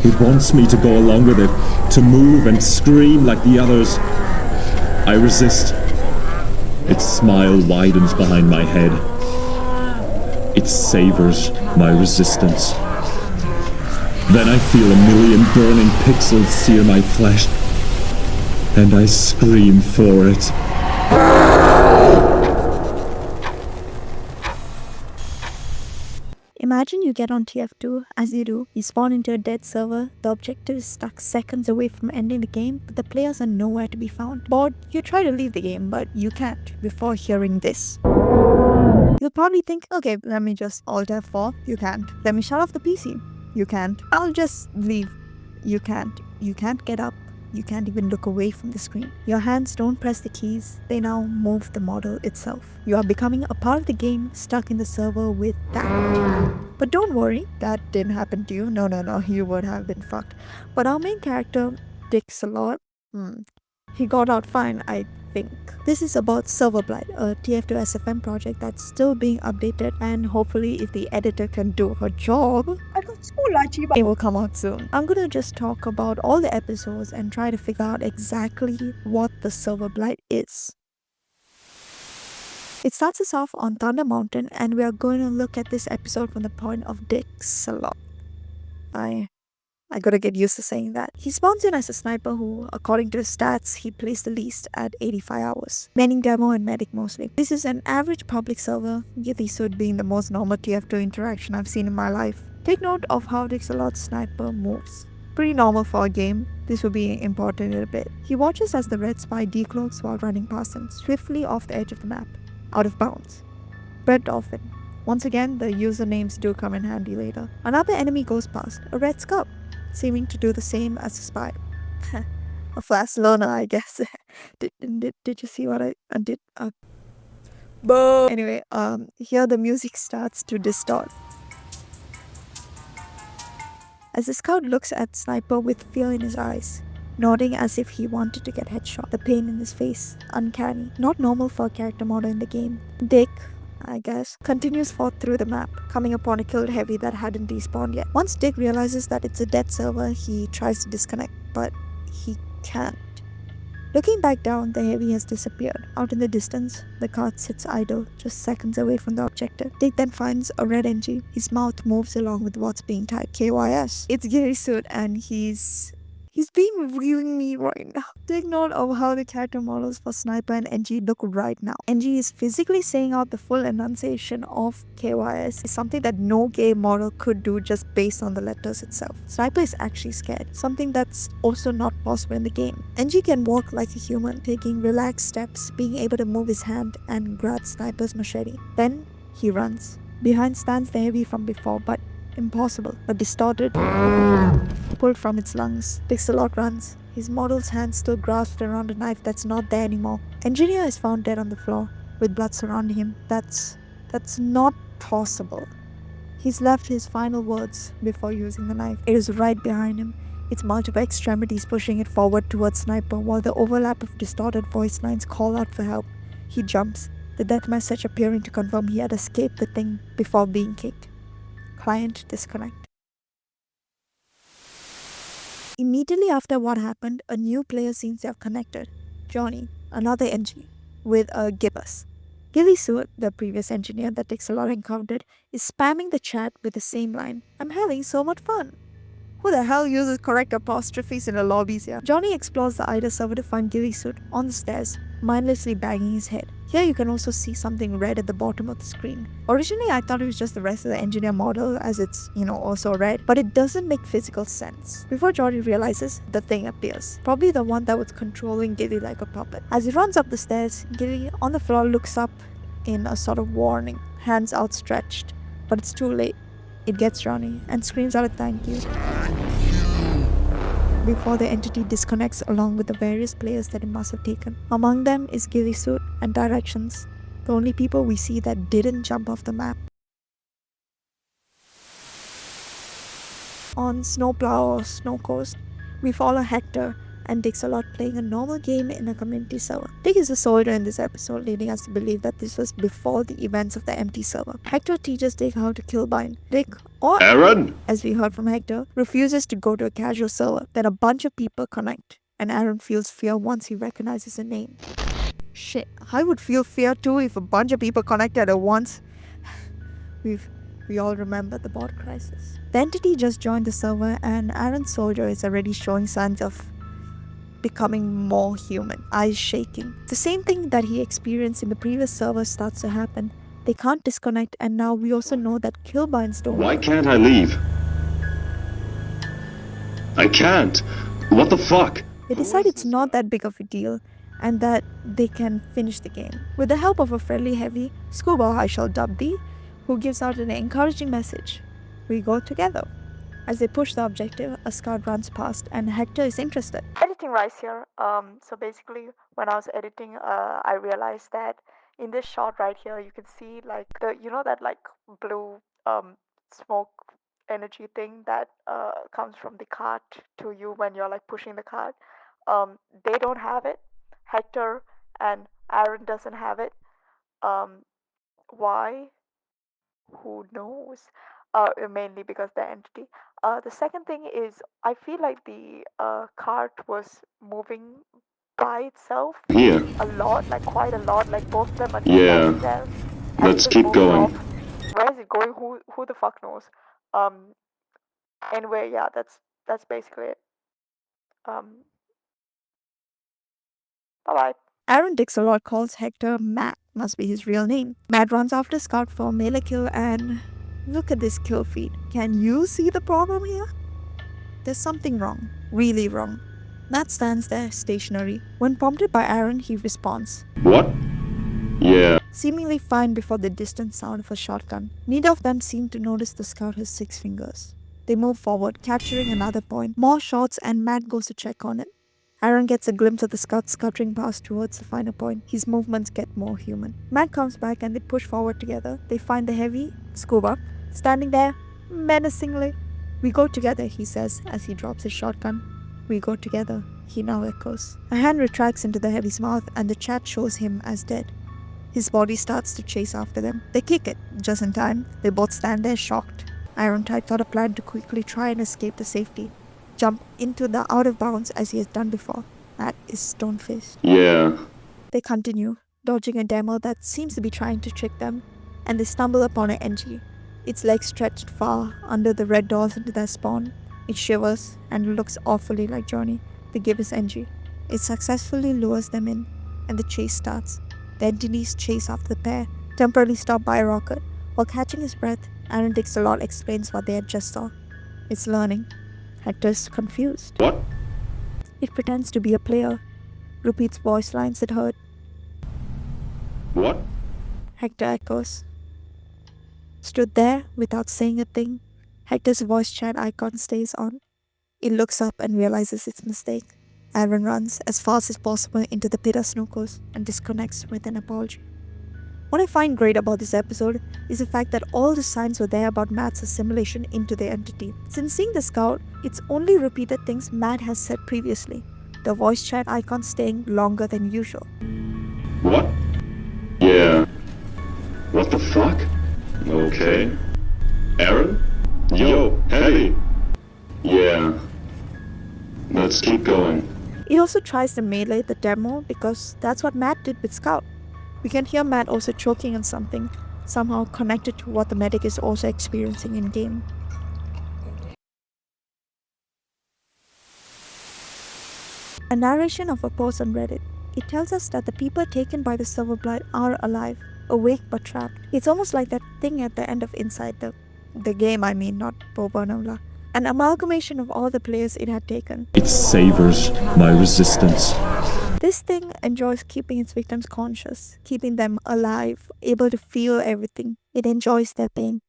It wants me to go along with it, to move and scream like the others. I resist. Its smile widens behind my head. It savors my resistance. Then I feel a million burning pixels sear my flesh, and I scream for it. Imagine you get on TF2, as you do, you spawn into a dead server, the objective is stuck seconds away from ending the game, but the players are nowhere to be found. Bored, you try to leave the game, but you can't before hearing this. You'll probably think, okay, let me just Alt F4. You can't. Let me shut off the PC. You can't. I'll just leave. You can't. You can't get up. You can't even look away from the screen. Your hands don't press the keys, they now move the model itself. You are becoming a part of the game, stuck in the server with that. But don't worry, that didn't happen to you. No, you would have been fucked. But our main character, Dixalot, he got out fine, I think. This is about Serverblight, a TF2 SFM project that's still being updated, and hopefully if the editor can do her job, it will come out soon. I'm gonna just talk about all the episodes and try to figure out exactly what the Serverblight is. It starts us off on Thunder Mountain, and we are going to look at this episode from the point of Dixalot. I gotta get used to saying that. He spawns in as a sniper who, according to his stats, he plays the least at 85 hours. Manning demo and medic mostly. This is an average public server, Githisuit being the most normal TF2 interaction I've seen in my life. Take note of how Dixalot's sniper moves. Pretty normal for a game, this will be important in a bit. He watches as the red spy decloaks while running past him, swiftly off the edge of the map. Out of bounds. Red Dolphin. Once again, the usernames do come in handy later. Another enemy goes past, a red scout, seeming to do the same as a spy. A fast learner, I guess. Did you see what I did? Anyway, here the music starts to distort. As the scout looks at Sniper with fear in his eyes, nodding as if he wanted to get headshot. The pain in his face, uncanny, not normal for a character model in the game. Dick, I guess, continues forth through the map, coming upon a killed heavy that hadn't despawned yet. Once Dick realizes that it's a dead server, he tries to disconnect, but he can't. Looking back down, the heavy has disappeared. Out in the distance, the cart sits idle, just seconds away from the objective. Dick then finds a red NG. His mouth moves along with what's being typed, KYS. It's Githisuit, and he's being reviewing me right now. Take note of how the character models for Sniper and NG look right now. NG is physically saying out the full enunciation of KYS. It's something that no game model could do just based on the letters itself. Sniper is actually scared, something that's also not possible in the game. NG can walk like a human, taking relaxed steps, being able to move his hand and grab Sniper's machete. Then he runs. Behind stands the heavy from before, but impossible, but distorted, pulled from its lungs. Dixalot runs, his model's hand still grasped around a knife that's not there anymore. Engineer is found dead on the floor, with blood surrounding him. That's not possible. He's left his final words before using the knife. It is right behind him, its multiple extremities pushing it forward towards Sniper, while the overlap of distorted voice lines call out for help. He jumps, the death message appearing to confirm he had escaped the thing before being kicked. Client disconnect. Immediately after what happened, a new player seems to have connected. Johnny, another NG, with a Gibbous. Githisuit, the previous engineer that Dixalot encountered, is spamming the chat with the same line, "I'm having so much fun." Who the hell uses correct apostrophes in the lobbies here? Johnny explores the Ida server to find Githisuit on the stairs, mindlessly banging his head. Here you can also see something red at the bottom of the screen. Originally I thought it was just the rest of the engineer model, as it's, also red, but it doesn't make physical sense. Before Johnny realizes, the thing appears. Probably the one that was controlling Gilly like a puppet. As he runs up the stairs, Gilly on the floor looks up in a sort of warning, hands outstretched. But it's too late. It gets Johnny and screams out a thank you before the entity disconnects along with the various players that it must have taken. Among them is Githisuit and Directions, the only people we see that didn't jump off the map. On Snowplow or Snow Coast, we follow Hector and Dick's a lot playing a normal game in a community server. Dick is a soldier in this episode, leading us to believe that this was before the events of the empty server. Hector teaches Dick how to kill bind. Dick, or Aaron? as we heard from Hector, refuses to go to a casual server. Then a bunch of people connect, and Aaron feels fear once he recognizes a name. Shit, I would feel fear too if a bunch of people connected at once. We all remember the bot crisis. The entity just joined the server, and Aaron's soldier is already showing signs of becoming more human, eyes shaking. The same thing that he experienced in the previous server starts to happen. They can't disconnect, and now we also know that kill binds don't Why work. can't I leave? I can't. What the fuck? They decide it's not that big of a deal and that they can finish the game. With the help of a friendly heavy, Scuba I shall dub thee, who gives out an encouraging message. We go together. As they push the objective, a scout runs past and Hector is interested. Editing Rice here. So basically when I was editing, I realized that in this shot right here, you can see like that like blue smoke energy thing that comes from the cart to you when you're like pushing the cart. They don't have it. Hector and Aaron doesn't have it. Why? Who knows? Mainly because the entity. The second thing is I feel like the cart was moving by itself Here. a lot, like quite a lot, like both of them are Yeah. standing there. and Let's just keep moving going. off. Where is it going? Who the fuck knows? Anyway, yeah, that's basically it. Bye bye. Aaron Dixelrod calls Hector Matt, must be his real name. Matt runs after Scout for a melee kill and look at this kill feed. Can you see the problem here? There's something wrong, really wrong. Matt stands there stationary. When prompted by Aaron, he responds, What? Yeah. seemingly fine before the distant sound of a shotgun. Neither of them seem to notice the Scout has 6 fingers. They move forward, capturing another point. More shots and Matt goes to check on it. Aaron gets a glimpse of the Scout scuttering past towards the final point. His movements get more human. Matt comes back and they push forward together. They find the heavy, Scuba, standing there menacingly. We go together, he says as he drops his shotgun. We go together, he now echoes. A hand retracts into the heavy's mouth and the chat shows him as dead. His body starts to chase after them. They kick it, just in time. They both stand there shocked. Iron Tide thought a plan to quickly try and escape the safety. Jump into the out of bounds as he has done before. Matt is stone-faced. Yeah. They continue, dodging a demo that seems to be trying to trick them, and they stumble upon an NG. Its legs stretched far under the red doors into their spawn. It shivers and looks awfully like Johnny, the gibbous NG. It successfully lures them in, and the chase starts. The entities chase after the pair, temporarily stopped by a rocket. While catching his breath, Aaron Dixelrod explains what they had just saw. It's learning. Hector's confused. What? It pretends to be a player, repeats voice lines it heard. What? Hector echoes. Stood there without saying a thing. Hector's voice chat icon stays on. It looks up and realizes its mistake. Aaron runs as fast as possible into the pit of snookers and disconnects with an apology. What I find great about this episode is the fact that all the signs were there about Matt's assimilation into the entity. Since seeing the Scout, it's only repeated things Matt has said previously, the voice chat icon staying longer than usual. What? Yeah. What the fuck? Okay. Aaron? Yo, Heavy! Yeah. Let's keep going. It also tries to melee the demo because that's what Matt did with Scout. We can hear Matt also choking on something, somehow connected to what the medic is also experiencing in-game. A narration of a post on Reddit. It tells us that the people taken by the Serverblight are alive, awake but trapped. It's almost like that thing at the end of Inside the game, not Bobonola. An amalgamation of all the players it had taken. It savors my resistance. This thing enjoys keeping its victims conscious, keeping them alive, able to feel everything. It enjoys their pain.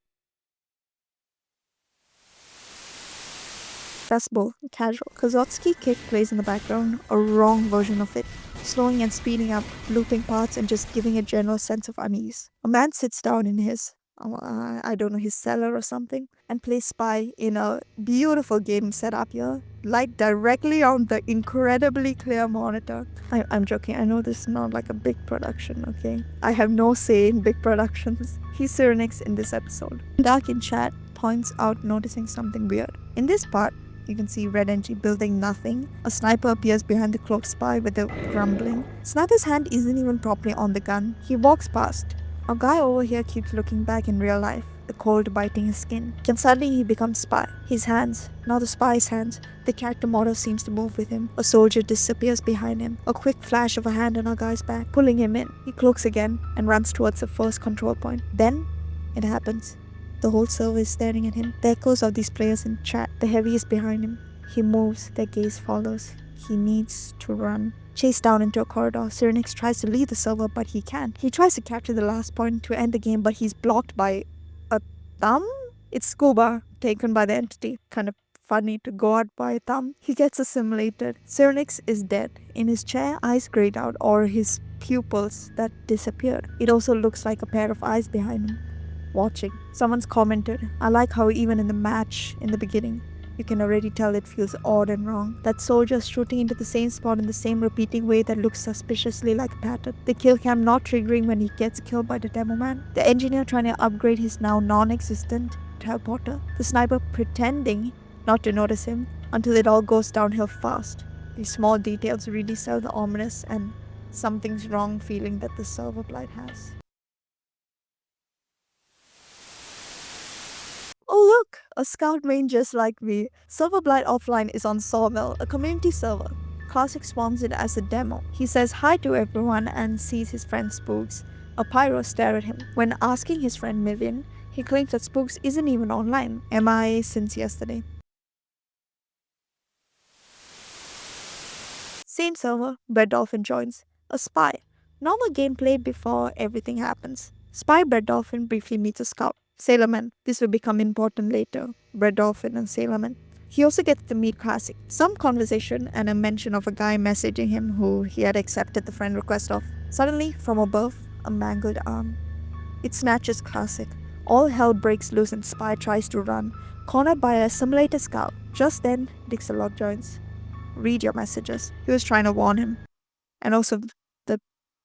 Fastball, casual. Kazotsky kick plays in the background, a wrong version of it, slowing and speeding up, looping parts and just giving a general sense of unease. A man sits down in his, I don't know, his cellar or something, and play Spy in a beautiful game setup here. Light directly on the incredibly clear monitor. I'm joking, I know this is not like a big production, okay? I have no say in big productions. He's Cyrenix in this episode. Dark in chat points out noticing something weird. In this part, you can see Red NG building nothing. A sniper appears behind the cloaked Spy with a rumbling. Sniper's hand isn't even properly on the gun. He walks past. A guy over here keeps looking back in real life, the cold biting his skin. Then suddenly he becomes Spy. His hands, not the Spy's hands, the character model seems to move with him. A soldier disappears behind him. A quick flash of a hand on a guy's back, pulling him in. He cloaks again and runs towards the first control point. Then, it happens. The whole server is staring at him. The echoes of these players in chat. The heavy is behind him. He moves, their gaze follows. He needs to run. Chased down into a corridor, Cyrenix tries to leave the server, but he can't. He tries to capture the last point to end the game, but he's blocked by a thumb? It's Scuba, taken by the entity. Kind of funny to go out by a thumb. He gets assimilated. Cyrenix is dead. In his chair, eyes grayed out, or his pupils that disappeared. It also looks like a pair of eyes behind him, watching. Someone's commented, I like how even in the match in the beginning, you can already tell it feels odd and wrong. That soldier shooting into the same spot in the same repeating way that looks suspiciously like a pattern. The kill cam not triggering when he gets killed by the demo man. The engineer trying to upgrade his now non-existent teleporter. The sniper pretending not to notice him until it all goes downhill fast. These small details really sell the ominous and something's wrong feeling that the Serverblight has. Oh look, a scout main just like me. Serverblight Offline is on Sawmill, a community server. Classic swarms it as a demo. He says hi to everyone and sees his friend Spooks. A pyro stare at him. When asking his friend Million, he claims that Spooks isn't even online, MIA since yesterday. Same server, Bread Dolphin joins. A spy. Normal gameplay before everything happens. Spy Bread Dolphin briefly meets a scout. Sailorman. This will become important later. Bread Dolphin and Sailorman. He also gets to meet Classic. Some conversation and a mention of a guy messaging him who he had accepted the friend request of. Suddenly, from above, a mangled arm. It snatches Classic. All hell breaks loose and Spy tries to run, cornered by a simulated scout. Just then, Dixalot joins. Read your messages. He was trying to warn him. And also the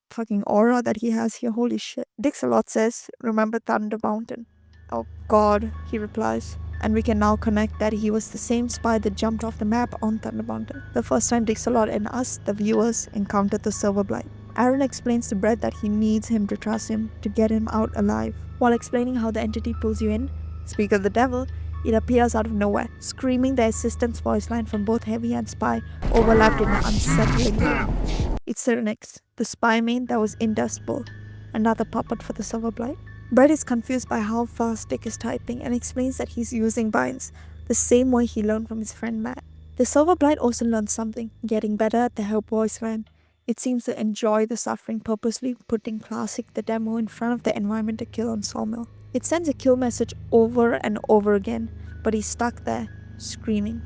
fucking aura that he has here, holy shit. Dixalot says, remember Thunder Mountain. Oh god, he replies. And we can now connect that he was the same spy that jumped off the map on Thunder Mountain. The first time Dixalot and us, the viewers, encountered the Serverblight. Aaron explains to Brett that he needs him to trust him to get him out alive. While explaining how the entity pulls you in, speak of the devil, it appears out of nowhere, screaming the assistant's voice line from both Heavy and Spy overlapped in an unsettling way. It's Cyrenix, the spy main that was industable, another puppet for the Serverblight. Brett is confused by how fast Dick is typing and explains that he's using binds, the same way he learned from his friend Matt. The Serverblight also learned something, getting better at the help voice line. It seems to enjoy the suffering, purposely putting Classic the demo in front of the environment to kill on Sawmill. It sends a kill message over and over again, but he's stuck there, screaming.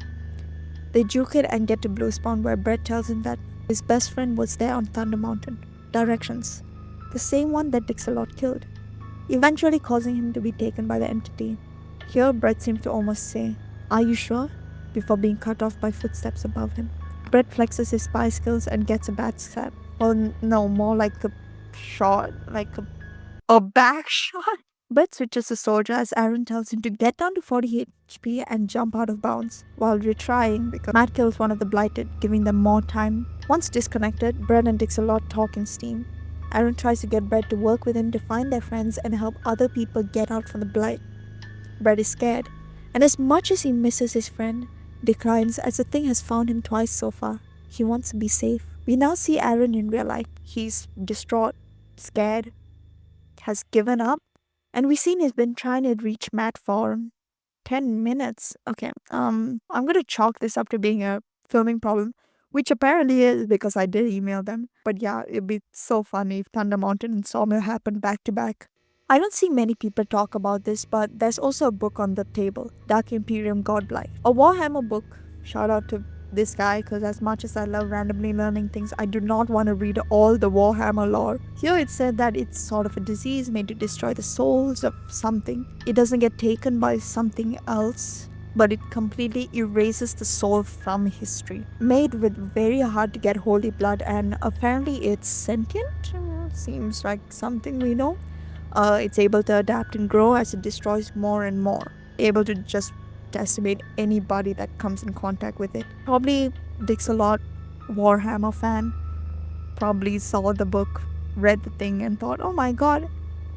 They juke it and get to Blue Spawn, where Brett tells him that his best friend was there on Thunder Mountain. Directions. The same one that Dixalot killed, eventually causing him to be taken by the entity. Here, Brett seems to almost say, "Are you sure?" before being cut off by footsteps above him. Brett flexes his spy skills and gets a bad stab. Well, no, more like a shot, like a back shot. Brett switches to soldier as Aaron tells him to get down to 40 HP and jump out of bounds, while retrying because Matt kills one of the blighted, giving them more time. Once disconnected, Brett and Dixalot talk in Steam. Aaron tries to get Brett to work with him to find their friends and help other people get out from the blight. Brett is scared, and as much as he misses his friend, declines as the thing has found him twice so far. He wants to be safe. We now see Aaron in real life. He's distraught, scared, has given up, and we've seen he's been trying to reach Matt for 10 minutes. Okay, I'm gonna chalk this up to being a filming problem, which apparently is because I did email them. But yeah, it'd be so funny if Thunder Mountain and Sawmill happened back to back. I don't see many people talk about this, but there's also a book on the table, Dark Imperium Godblight. A Warhammer book, shout out to this guy, because as much as I love randomly learning things, I do not want to read all the Warhammer lore. Here it said that it's sort of a disease made to destroy the souls of something. It doesn't get taken by something else, but it completely erases the soul from history. Made with very hard to get holy blood, and apparently it's sentient. Seems like something we know. It's able to adapt and grow as it destroys more and more. Able to just decimate anybody that comes in contact with it. Probably Dick's a lot Warhammer fan. Probably saw the book, read the thing, and thought, oh my god,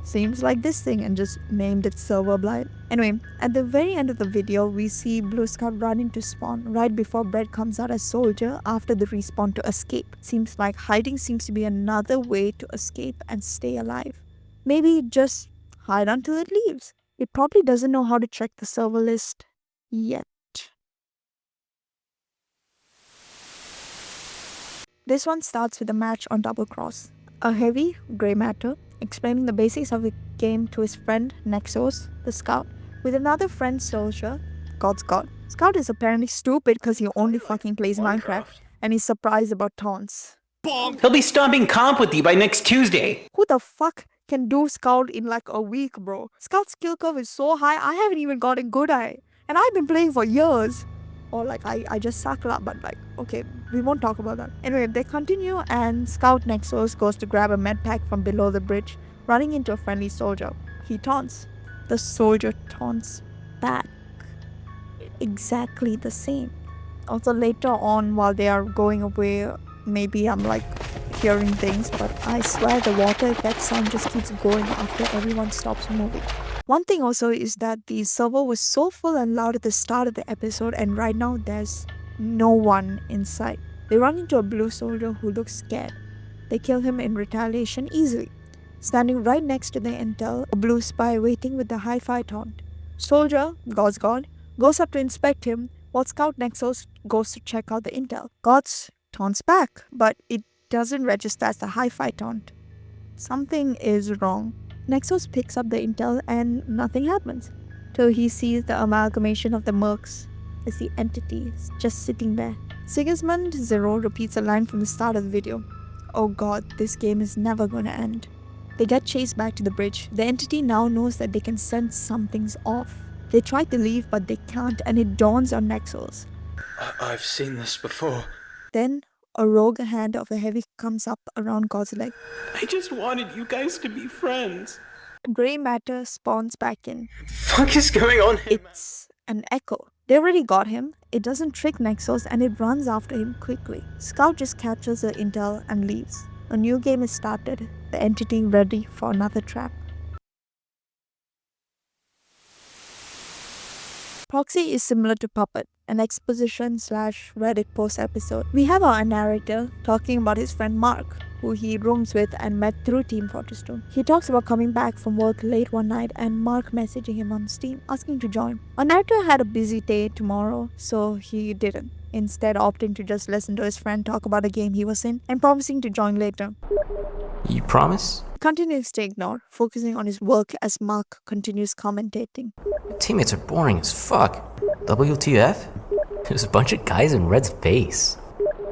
seems like this thing, and just named it Serverblight. Anyway, at the very end of the video, we see Blue Scout run into spawn right before Brett comes out as soldier after the respawn to escape. Seems like hiding seems to be another way to escape and stay alive. Maybe just hide until it leaves. It probably doesn't know how to check the server list yet. This one starts with a match on Double Cross. A heavy grey matter explaining the basics of the game to his friend Nexos, the scout, with another friend soldier, God's God. Scout is apparently stupid because he only fucking plays Minecraft and he's surprised about taunts. He'll be stomping comp with you by next Tuesday. Who the fuck can do Scout in like a week, bro? Scout's skill curve is so high, I haven't even gotten good at it. And I've been playing for years. Or like, I just suck a lot, but like, okay, we won't talk about that. Anyway, they continue and Scout Nexus goes to grab a med pack from below the bridge, running into a friendly soldier. He taunts. The soldier taunts back. Exactly the same. Also later on, while they are going away, maybe I'm like hearing things, but I swear the water effect sound just keeps going after everyone stops moving. One thing also is that the server was so full and loud at the start of the episode, and right now there's no one in sight. They run into a blue soldier who looks scared. They kill him in retaliation easily. Standing right next to the intel, a blue spy waiting with the hi-fi taunt. Soldier, God's God, goes up to inspect him, while Scout Nexus goes to check out the intel. God's taunts back, but it doesn't register as the hi-fi taunt. Something is wrong. Nexus picks up the intel and nothing happens, till he sees the amalgamation of the mercs as the entity just sitting there. Sigismund Zero repeats a line from the start of the video. Oh god, this game is never gonna end. They get chased back to the bridge. The entity now knows that they can sense something's off. They try to leave but they can't, and it dawns on Nexus. I've seen this before. Then a rogue hand of a heavy comes up around God's leg. I just wanted you guys to be friends. Grey matter spawns back in. What the fuck is going on here? It's an echo. They already got him. It doesn't trick Nexus and it runs after him quickly. Scout just captures the intel and leaves. A new game is started. The entity ready for another trap. Proxy is similar to Puppet, an exposition/Reddit post episode. We have our narrator talking about his friend Mark, who he rooms with and met through Team Fortress 2. He talks about coming back from work late one night and Mark messaging him on Steam, asking to join. Our narrator had a busy day tomorrow, so he didn't, instead opting to just listen to his friend talk about a game he was in and promising to join later. You promise? He continues to ignore, focusing on his work as Mark continues commentating. Teammates are boring as fuck. WTF? There's a bunch of guys in Red's face.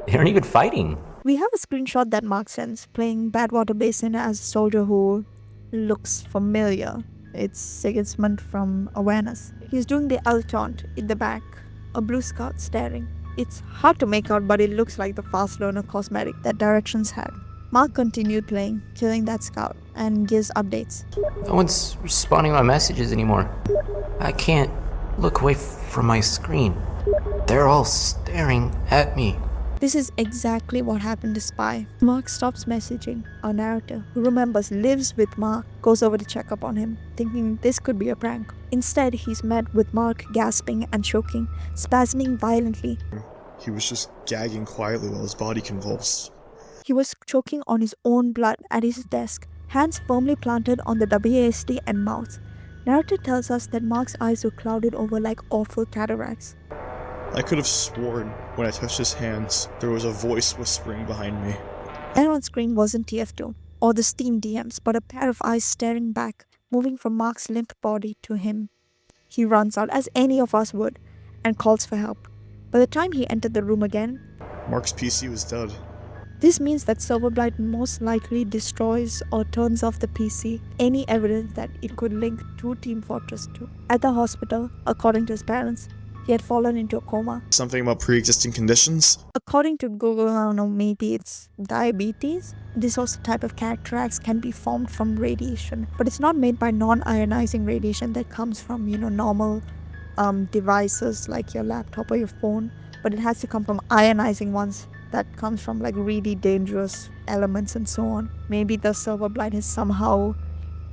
They aren't even fighting. We have a screenshot that Mark sends, playing Badwater Basin as a soldier who looks familiar. It's Sigismund from Awareness. He's doing the L taunt in the back, a blue scout staring. It's hard to make out, but it looks like the fast learner cosmetic that Directions had. Mark continued playing, killing that scout, and gives updates. No one's responding to my messages anymore. I can't look away from my screen. They're all staring at me. This is exactly what happened to Spy. Mark stops messaging. Our narrator, who remembers lives with Mark, goes over to check up on him, thinking this could be a prank. Instead, he's met with Mark gasping and choking, spasming violently. He was just gagging quietly while his body convulsed. He was choking on his own blood at his desk, hands firmly planted on the WASD and mouth. Narrator tells us that Mark's eyes were clouded over like awful cataracts. I could have sworn when I touched his hands, there was a voice whispering behind me. And on screen wasn't TF2 or the Steam DMs, but a pair of eyes staring back, moving from Mark's limp body to him. He runs out, as any of us would, and calls for help. By the time he entered the room again, Mark's PC was dead. this means that Serverblight most likely destroys or turns off the PC any evidence that it could link to Team Fortress 2. At the hospital, according to his parents, he had fallen into a coma. Something about pre-existing conditions? According to Google, I don't know, maybe it's diabetes. This also type of cataracts can be formed from radiation, but it's not made by non-ionizing radiation that comes from, normal devices like your laptop or your phone, but it has to come from ionizing ones that comes from like really dangerous elements and so on. Maybe the Serverblight has somehow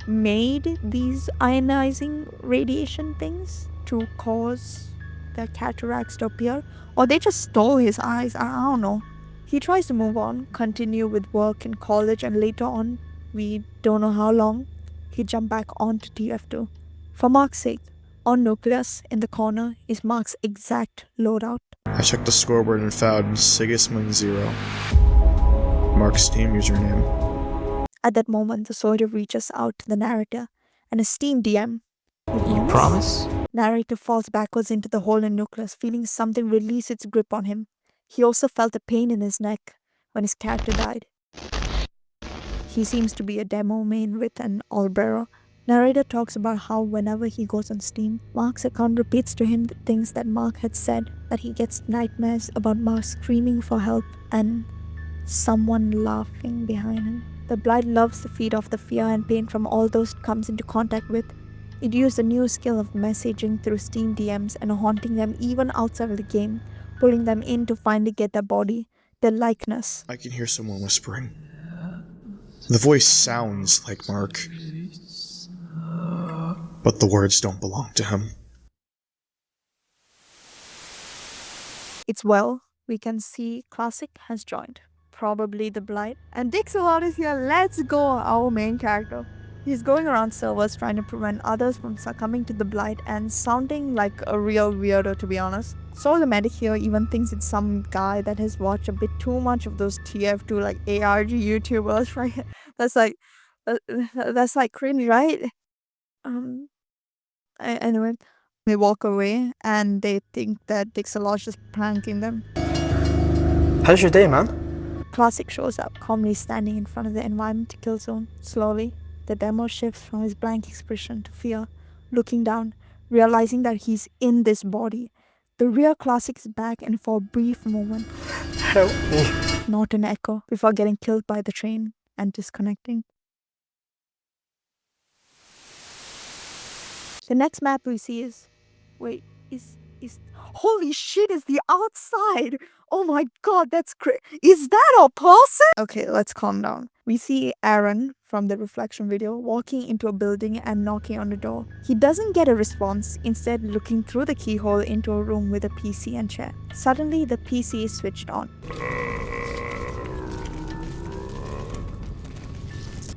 made these ionizing radiation things to cause the cataracts to appear, or they just stole his eyes. I don't know. He tries to move on, continue with work in college, and later on, we don't know how long, he jumped back onto TF2. For Mark's sake, on Nucleus in the corner is Mark's exact loadout. I checked the scoreboard and found Sigismund 0. Mark's Steam username. At that moment, the soldier reaches out to the narrator and a Steam DM. You promise? Narrator falls backwards into the hole in Nucleus, feeling something release its grip on him. He also felt a pain in his neck when his character died. He seems to be a demo main with an Allbearer. Narrator talks about how whenever he goes on Steam, Mark's account repeats to him the things that Mark had said, that he gets nightmares about Mark screaming for help and someone laughing behind him. The blight loves to feed off the fear and pain from all those it comes into contact with. It used a new skill of messaging through Steam DMs and haunting them even outside of the game, pulling them in to finally get their body, their likeness. I can hear someone whispering. The voice sounds like Mark, but the words don't belong to him. It's well, we can see Classic has joined. Probably the blight. And Dixalot is here. Let's go, our main character. He's going around servers trying to prevent others from succumbing to the blight and sounding like a real weirdo, to be honest. So the medic here even thinks it's some guy that has watched a bit too much of those TF2 like ARG YouTubers, right? That's like cringe, right? Anyway, they walk away and they think that Dixalot is pranking them. How's your day, man? Classic shows up, calmly standing in front of the environment kill zone. Slowly, the demo shifts from his blank expression to fear, looking down, realizing that he's in this body. The real Classic is back, and for a brief moment, Help me. not an echo, before getting killed by the train and disconnecting. The next map we see is... Wait, is... Holy shit, is the outside! Oh my god, that's crazy. Is that a person? Okay, let's calm down. We see Aaron from the reflection video walking into a building and knocking on the door. He doesn't get a response, instead looking through the keyhole into a room with a PC and chair. Suddenly, the PC is switched on.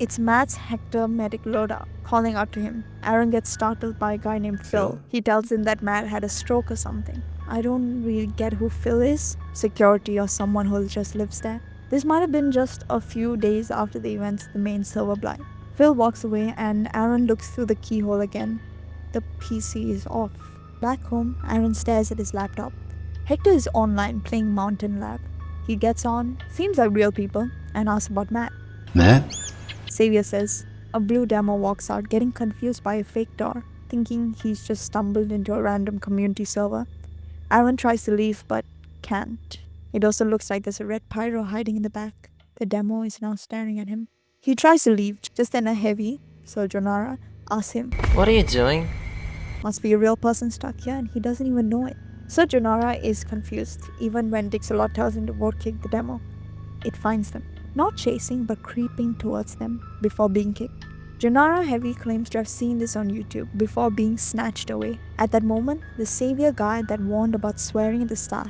It's Matt's Hector medic loadout, calling out to him. Aaron gets startled by a guy named Phil. He tells him that Matt had a stroke or something. I don't really get who Phil is. Security or someone who just lives there. This might have been just a few days after the events of the main Serverblight. Phil walks away and Aaron looks through the keyhole again. The PC is off. Back home, Aaron stares at his laptop. Hector is online playing Mountain Lab. He gets on, seems like real people, and asks about Matt. Matt? Xavier says. A blue demo walks out, getting confused by a fake door, thinking he's just stumbled into a random community server. Aaron tries to leave, but can't. It also looks like there's a red pyro hiding in the back. The demo is now staring at him. He tries to leave, just then a heavy, so Jonara, asks him, What are you doing? must be a real person stuck here and he doesn't even know it. So Jonara is confused, even when Dixalot tells him to vote kick the demo. It finds them. Not chasing, but creeping towards them before being kicked. Jonara Heavy claims to have seen this on YouTube before being snatched away. At that moment, the savior guy that warned about swearing at the start,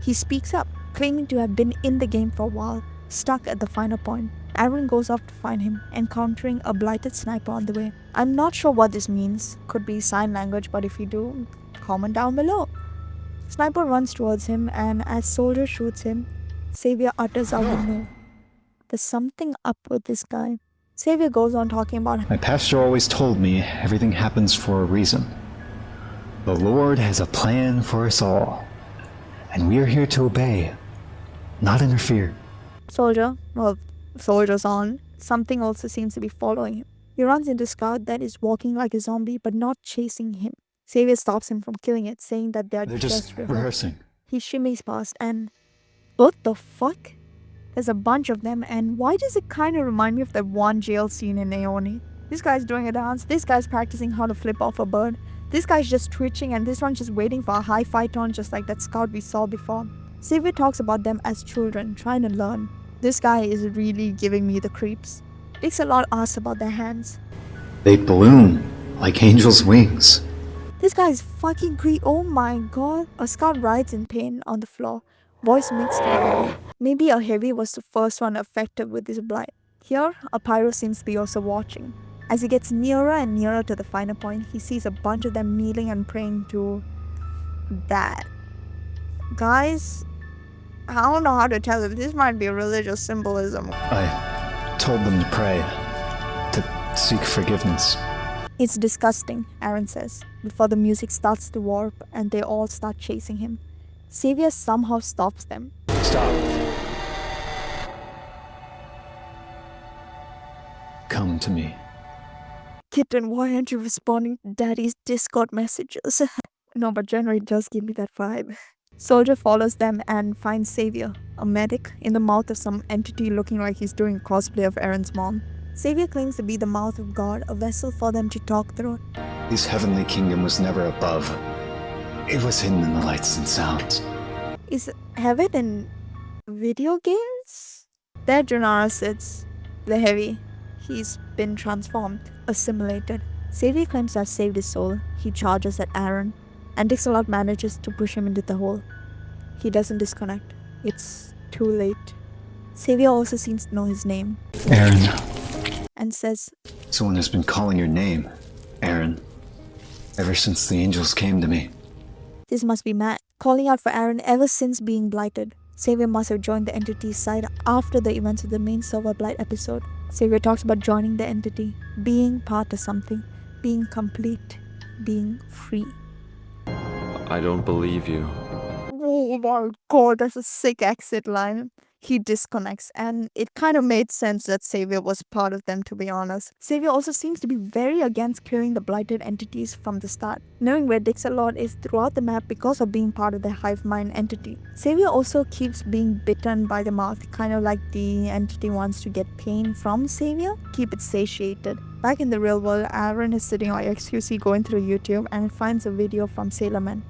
he speaks up, claiming to have been in the game for a while, stuck at the final point. Aaron goes off to find him, encountering a blighted sniper on the way. I'm not sure what this means, could be sign language, but if you do, comment down below. Sniper runs towards him, and as Soldier shoots him, Savior utters out the no. There's something up with this guy. Savior goes on talking about My pastor always told me everything happens for a reason. The Lord has a plan for us all. And we are here to obey, not interfere. Soldier's on. Something also seems to be following him. He runs into a Scout that is walking like a zombie but not chasing him. Xavier stops him from killing it, saying that they're just rehearsing. He shimmies past and... What the fuck? There's a bunch of them, and why does it kind of remind me of that one jail scene in Aeoni? This guy's doing a dance, this guy's practicing how to flip off a bird, this guy's just twitching, and this one's just waiting for a hi-fi tone just like that Scout we saw before. Xavier talks about them as children, trying to learn. This guy is really giving me the creeps. Dix-a-Lot asks about their hands. They bloom like angels' wings. This guy is fucking creepy. Oh my god. A Scout writhes in pain on the floor, voice mixed to heavy. Maybe a heavy was the first one affected with this blight. Here, a pyro seems to be also watching. As he gets nearer and nearer to the final point, he sees a bunch of them kneeling and praying to that. Guys, I don't know how to tell if this might be religious symbolism. I told them to pray, to seek forgiveness. It's disgusting, Aaron says, before the music starts to warp and they all start chasing him. Xavier somehow stops them. Stop. Come to me. Kitten, why aren't you responding to Daddy's Discord messages? No, but generally it does give me that vibe. Soldier follows them and finds Xavier, a medic, in the mouth of some entity looking like he's doing cosplay of Aaron's mom. Xavier claims to be the mouth of God, a vessel for them to talk through. This heavenly kingdom was never above. It was hidden in the lights and sounds. Is heaven in video games? There Junara sits, the heavy. He's been transformed, assimilated. Xavier claims to have saved his soul. He charges at Aaron, and Dix-a-Lot manages to push him into the hole. He doesn't disconnect. It's too late. Xavier also seems to know his name. Aaron. And says, Someone has been calling your name, Aaron, ever since the angels came to me. This must be Matt, calling out for Aaron ever since being blighted. Xavier must have joined the entity's side after the events of the main Serverblight episode. Xavier talks about joining the entity, being part of something, being complete, being free. I don't believe you. Oh my god, that's a sick exit line. He disconnects, and it kind of made sense that Xavier was part of them, to be honest. Xavier also seems to be very against killing the blighted entities from the start, knowing where Dix-a-Lot is throughout the map because of being part of the hive mind entity. Xavier also keeps being bitten by the mouth, kind of like the entity wants to get pain from Xavier, keep it satiated. Back in the real world, Aaron is sitting on XQC going through YouTube and finds a video from Sailorman.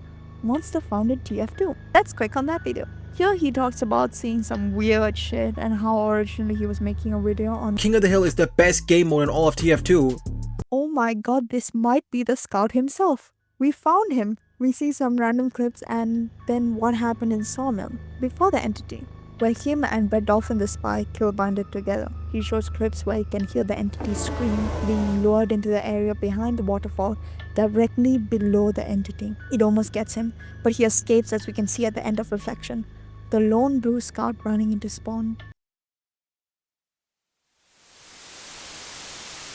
Monster founded TF2. Let's click on that video. Here he talks about seeing some weird shit and how originally he was making a video on King of the Hill is the best game mode in all of TF2. Oh my god, this might be the Scout himself. We found him. We see some random clips and then what happened in Sawmill before the entity, where him and Red Dolphin the spy kill-binded together. He shows clips where you can hear the entity scream, being lured into the area behind the waterfall directly below the entity. It almost gets him, but he escapes, as we can see at the end of Reflection. The lone blue Scout running into spawn.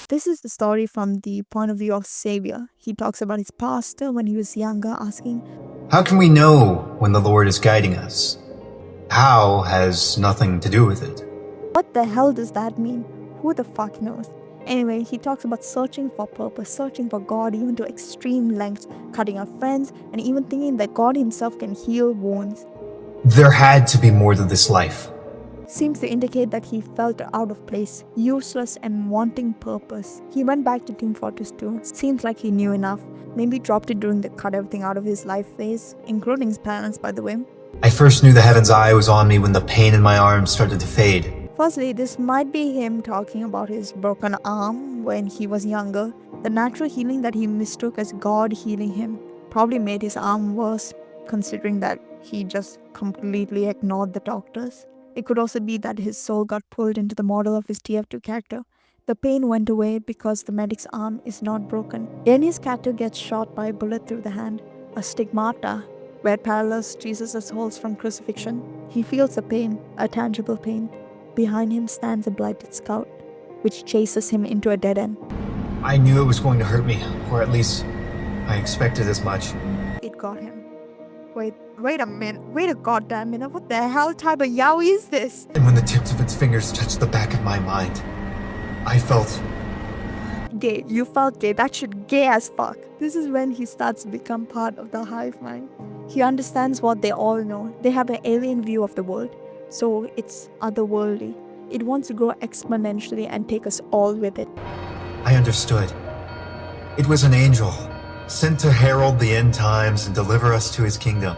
This is the story from the point of view of Xavier. He talks about his past when he was younger, asking, How can we know when the Lord is guiding us? How has nothing to do with it. what the hell does that mean? Who the fuck knows? Anyway, he talks about searching for purpose, searching for God even to extreme lengths, cutting off friends, and even thinking that God himself can heal wounds. There had to be more to this life. Seems to indicate that he felt out of place, useless, and wanting purpose. He went back to Team Fortress 2. Seems like he knew enough. Maybe dropped it during the cut everything out of his life phase, including his parents, by the way. I first knew the Heaven's Eye was on me when the pain in my arms started to fade. Firstly, this might be him talking about his broken arm when he was younger. The natural healing that he mistook as God healing him probably made his arm worse, considering that he just completely ignored the doctors. It could also be that his soul got pulled into the model of his TF2 character. The pain went away because the medic's arm is not broken. Then his character gets shot by a bullet through the hand, a stigmata, where it parallels Jesus' holes from crucifixion. He feels a pain, a tangible pain. Behind him stands a blighted Scout, which chases him into a dead end. I knew it was going to hurt me, or at least I expected as much. It got him. Wait a minute. Wait a goddamn minute. What the hell type of yaoi is this? And when the tips of its fingers touched the back of my mind, I felt Gay. You felt gay. That shit gay as fuck. This is when he starts to become part of the hive mind. He understands what they all know. They have an alien view of the world. So it's otherworldly. It wants to grow exponentially and take us all with it. I understood. It was an angel, sent to herald the end times and deliver us to his kingdom.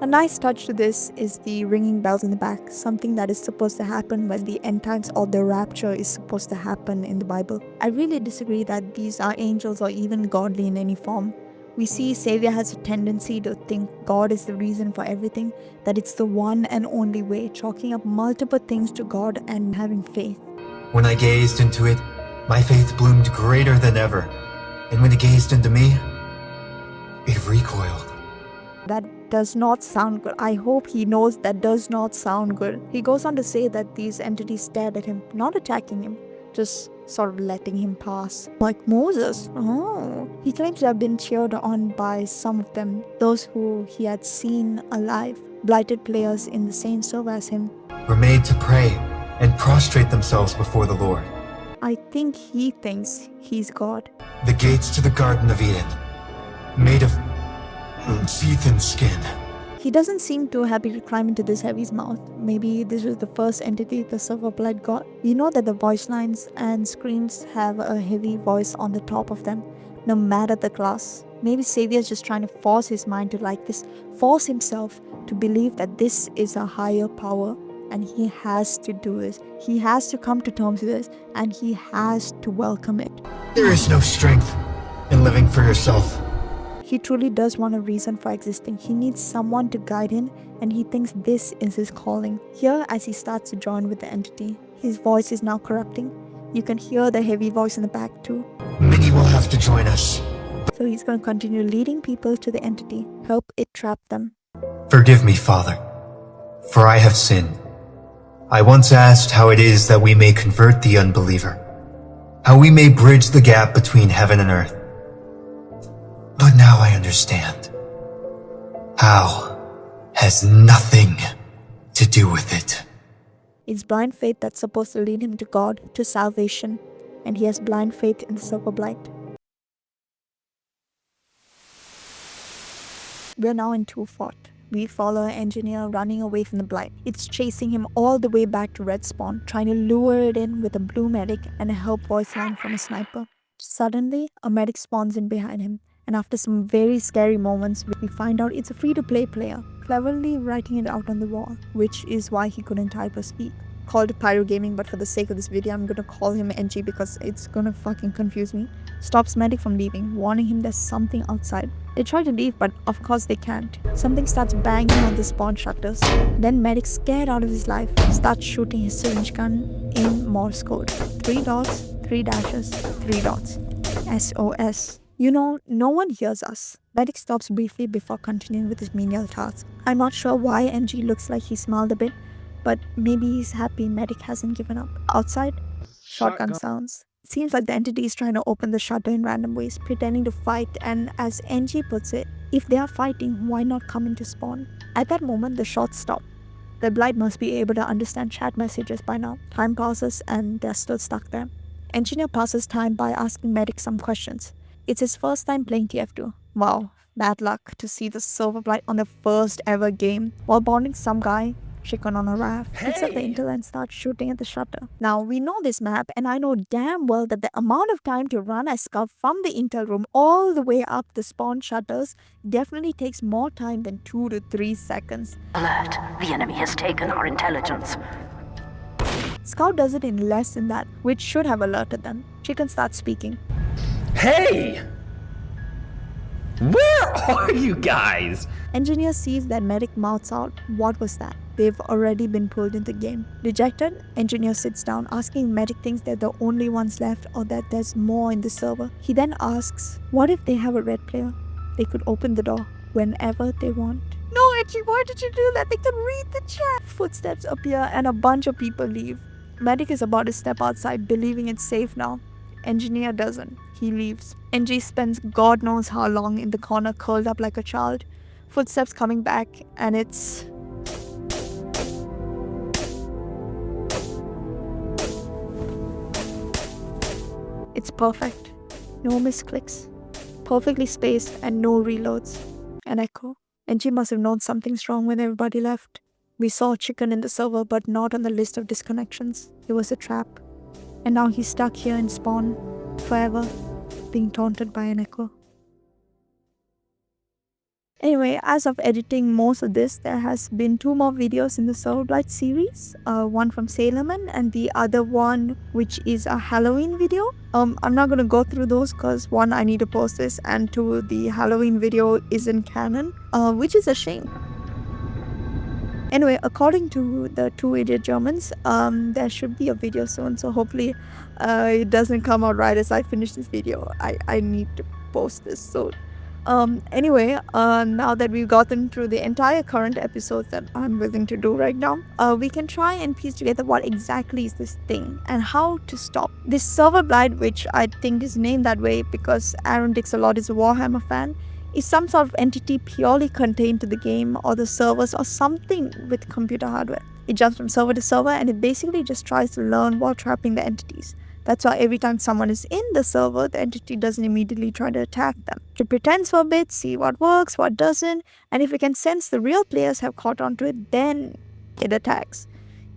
A nice touch to this is the ringing bells in the back, something that is supposed to happen when the end times or the rapture is supposed to happen in the Bible. I really disagree that these are angels or even godly in any form. We see Savior has a tendency to think God is the reason for everything, that it's the one and only way, chalking up multiple things to God and having faith. When I gazed into it, my faith bloomed greater than ever. And when it gazed into me, it recoiled. That does not sound good. I hope he knows that does not sound good. He goes on to say that these entities stared at him, not attacking him, just sort of letting him pass. Like Moses. Oh. He claims to have been cheered on by some of them, those who he had seen alive, blighted players in the same server as him. Were made to pray and prostrate themselves before the Lord. I think he thinks he's God. The gates to the Garden of Eden, made of teeth and skin. He doesn't seem too happy to climb into this heavy's mouth. Maybe this was the first entity the Serverblight got. We know that the voice lines and screens have a heavy voice on the top of them, no matter the class. Maybe Savior's just trying to force his mind to like this, force himself to believe that this is a higher power and he has to do this. He has to come to terms with this and he has to welcome it. There is no strength in living for yourself. He truly does want a reason for existing. He needs someone to guide him and he thinks this is his calling. Here, as he starts to join with the entity, his voice is now corrupting. You can hear the heavy voice in the back too. Many will have to join us. So he's going to continue leading people to the entity, help it trap them. Forgive me, Father, for I have sinned. I once asked how it is that we may convert the unbeliever, how we may bridge the gap between heaven and earth. But now I understand. How has nothing to do with it. It's blind faith that's supposed to lead him to God, to salvation, and he has blind faith in the Serverblight. We're now in 2 Fort. We follow an engineer running away from the blight. It's chasing him all the way back to Red Spawn, trying to lure it in with a blue medic and a help voice line from a sniper. Suddenly, a medic spawns in behind him, and after some very scary moments, we find out it's a free-to-play player, cleverly writing it out on the wall, which is why he couldn't type or speak. Called Pyro Gaming, but for the sake of this video, I'm gonna call him NG because it's gonna fucking confuse me. Stops medic from leaving, warning him there's something outside. They try to leave, but of course they can't. Something starts banging on the spawn shutters. Then medic, scared out of his life, starts shooting his syringe gun in Morse code. 3 dots, 3 dashes, 3 dots. SOS. You know, no one hears us. Medic stops briefly before continuing with his menial task. I'm not sure why NG looks like he smiled a bit, but maybe he's happy Medic hasn't given up. Outside, shotgun sounds. Seems like the entity is trying to open the shutter in random ways, pretending to fight, and as NG puts it, if they are fighting, why not come into spawn? At that moment, the shots stop. The blight must be able to understand chat messages by now. Time passes and they're still stuck there. Engineer passes time by asking Medic some questions. It's his first time playing TF2. Wow, bad luck to see the Serverblight on the first ever game while bonding some guy chicken on a raft. Picks up the intel and starts shooting at the shutter. Now, we know this map and I know damn well that the amount of time to run a scout from the intel room all the way up the spawn shutters definitely takes more time than 2 to 3 seconds. Alert, the enemy has taken our intelligence. Scout does it in less than that, which should have alerted them. Chicken starts speaking. Hey! Where are you guys? Engineer sees that Medic mouths out, what was that? They've already been pulled into the game. Dejected, Engineer sits down, asking if Medic thinks they're the only ones left or that there's more in the server. He then asks, what if they have a red player? They could open the door whenever they want. No, Edgy, why did you do that? They can read the chat. Footsteps appear and a bunch of people leave. Medic is about to step outside, believing it's safe now. Engineer doesn't. He leaves. NG spends God knows how long in the corner curled up like a child, Footsteps coming back, and it's perfect. No misclicks, perfectly spaced, and no reloads. An echo. NG must have known something's wrong when everybody left. We saw a chicken in the server, but not on the list of disconnections. It was a trap. And now he's stuck here in spawn, forever, being taunted by an echo. Anyway, as of editing most of this, there has been 2 more videos in the Serverblight series. One from Sailorman and the other one which is a Halloween video. I'm not going to go through those because 1, I need to post this, and 2, the Halloween video isn't canon, which is a shame. Anyway, according to the 2 idiot Germans, there should be a video soon, so hopefully it doesn't come out right as I finish this video. I need to post this soon. Anyway, now that we've gotten through the entire current episodes that I'm willing to do right now, we can try and piece together what exactly is this thing and how to stop this Serverblight, which I think is named that way because Aaron Dixalot is a Warhammer fan, is some sort of entity purely contained to the game or the servers or something with computer hardware. It jumps from server to server and it basically just tries to learn while trapping the entities. That's why every time someone is in the server, the entity doesn't immediately try to attack them. It pretends for a bit, see what works, what doesn't, and if it can sense the real players have caught on to it, then it attacks.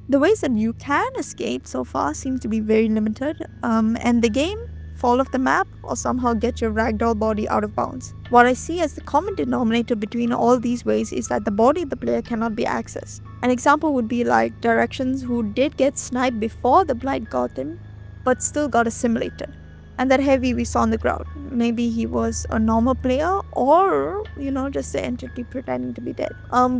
The ways that you can escape so far seem to be very limited, and the game, fall off the map, or somehow get your ragdoll body out of bounds. What I see as the common denominator between all these ways is that the body of the player cannot be accessed. An example would be like Directions, who did get sniped before the blight got him, but still got assimilated. And that Heavy we saw on the ground. Maybe he was a normal player or, just the entity pretending to be dead.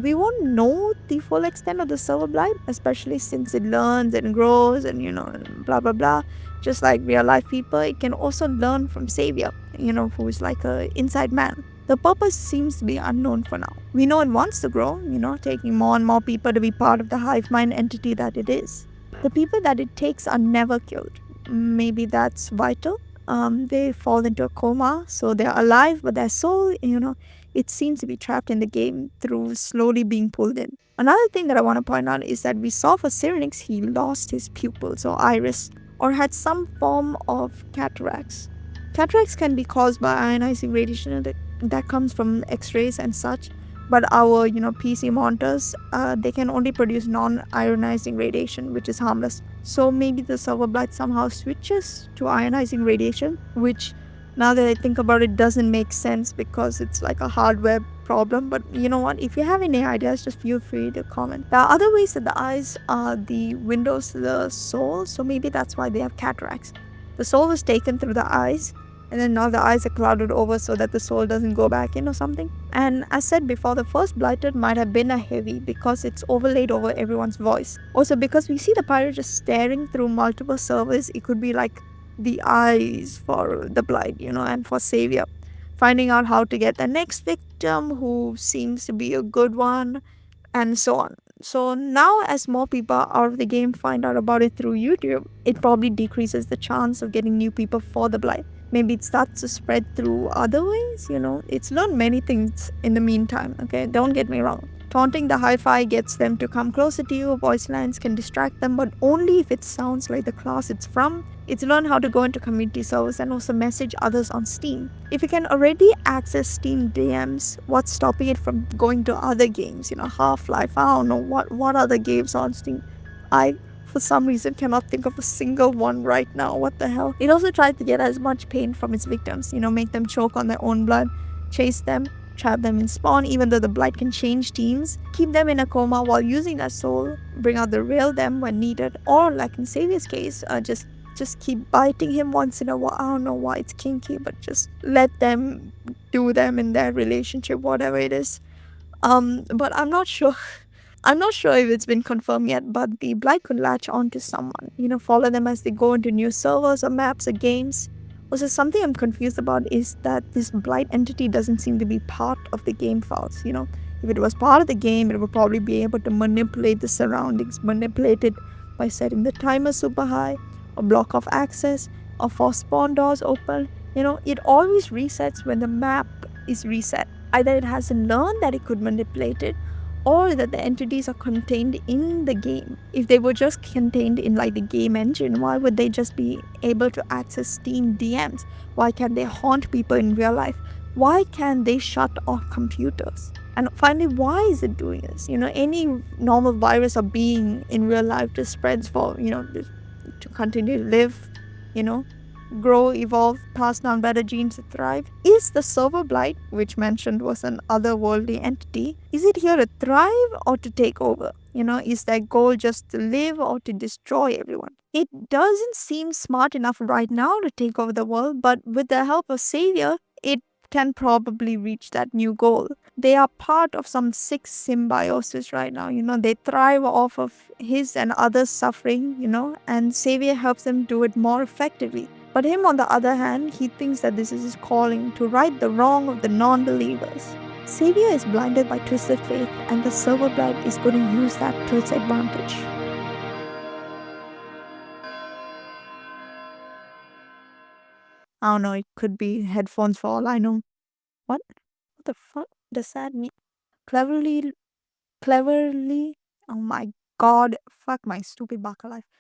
We won't know the full extent of the server blight, especially since it learns and grows and, blah, blah, blah. Just like real life people, it can also learn from Savior, who is like a inside man. The purpose seems to be unknown for now. We know it wants to grow, taking more and more people to be part of the hive mind entity that it is. The people that it takes are never killed. Maybe that's vital. They fall into a coma, so they're alive, but their soul, it seems to be trapped in the game through slowly being pulled in. Another thing that I want to point out is that we saw for Syrinx, he lost his pupils or iris, or had some form of cataracts. Cataracts can be caused by ionizing radiation that comes from X-rays and such, but our, PC monitors, they can only produce non-ionizing radiation, which is harmless. So maybe the Serverblight somehow switches to ionizing radiation, which, now that I think about it, doesn't make sense because it's like a hardware problem. But you know what? If you have any ideas, just feel free to comment. There are other ways that the eyes are the windows to the soul, so maybe that's why they have cataracts. The soul was taken through the eyes, and then now the eyes are clouded over so that the soul doesn't go back in or something. And as said before, the first blighted might have been a Heavy because it's overlaid over everyone's voice. Also, because we see the pirate just staring through multiple servers, it could be like the eyes for the blight, and for Savior. Finding out how to get the next victim who seems to be a good one, and so on. So now as more people out of the game find out about it through YouTube, it probably decreases the chance of getting new people for the blight. Maybe it starts to spread through other ways, It's learned many things in the meantime, okay? Don't get me wrong. Taunting the hi-fi gets them to come closer to you, voice lines can distract them, but only if it sounds like the class it's from. It's learned how to go into community servers and also message others on Steam. If you can already access Steam DMs, what's stopping it from going to other games? Half-Life, I don't know, what other games on Steam? I, for some reason, cannot think of a single one right now. What the hell? It also tries to get as much pain from its victims, make them choke on their own blood, chase them, trap them in spawn, even though the blight can change teams, keep them in a coma while using their soul, bring out the real them when needed, or like in Saviour's case, just keep biting him once in a while. I don't know why it's kinky, but just let them do them in their relationship, whatever it is. But I'm not sure if it's been confirmed yet, but the blight could latch onto someone, follow them as they go into new servers or maps or games. Also, something I'm confused about is that this blight entity doesn't seem to be part of the game files, If it was part of the game, it would probably be able to manipulate the surroundings, manipulate it by setting the timer super high, or block off access, or force spawn doors open. It always resets when the map is reset. Either it hasn't learned that it could manipulate it, or that the entities are contained in the game. If they were just contained in like the game engine, why would they just be able to access Steam DMs? Why can't they haunt people in real life? Why can't they shut off computers? And finally, why is it doing this? Any normal virus or being in real life just spreads for, to continue to live, grow, evolve, pass down better genes to thrive. Is the Serverblight, which mentioned was an otherworldly entity, is it here to thrive or to take over? Is their goal just to live or to destroy everyone? It doesn't seem smart enough right now to take over the world, but with the help of Savior, it can probably reach that new goal. They are part of some sick symbiosis right now. They thrive off of his and others' suffering, and Savior helps them do it more effectively. But him, on the other hand, he thinks that this is his calling to right the wrong of the non-believers. Savior is blinded by twisted faith, and the Serverblight is going to use that to its advantage. I don't know, it could be headphones for all I know. What the fuck does that mean? Cleverly, oh my god, fuck my stupid baka life.